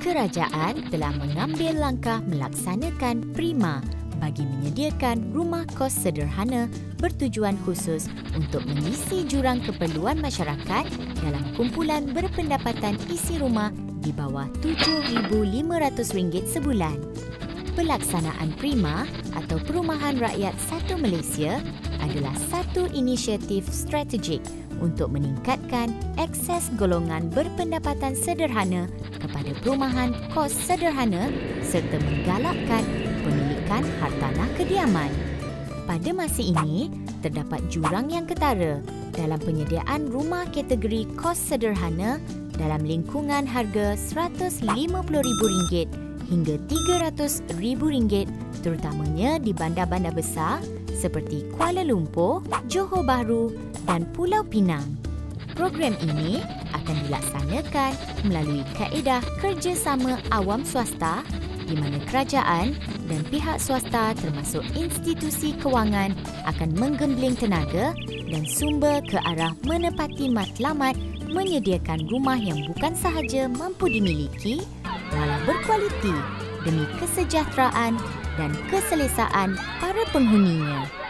Kerajaan telah mengambil langkah melaksanakan Prima bagi menyediakan rumah kos sederhana bertujuan khusus untuk mengisi jurang keperluan masyarakat dalam kumpulan berpendapatan isi rumah di bawah RM7,500 sebulan. Pelaksanaan Prima atau Perumahan Rakyat Satu Malaysia adalah satu inisiatif strategik untuk meningkatkan akses golongan berpendapatan sederhana kepada perumahan kos sederhana serta menggalakkan pemilikan hartanah kediaman. Pada masa ini, terdapat jurang yang ketara dalam penyediaan rumah kategori kos sederhana dalam lingkungan harga RM150,000 hingga RM300,000 terutamanya di bandar-bandar besar seperti Kuala Lumpur, Johor Bahru dan Pulau Pinang. Program ini akan dilaksanakan melalui kaedah kerjasama awam swasta di mana kerajaan dan pihak swasta termasuk institusi kewangan akan menggembling tenaga dan sumber ke arah menepati matlamat menyediakan rumah yang bukan sahaja mampu dimiliki, malah berkualiti demi kesejahteraan dan keselesaan para penghuninya.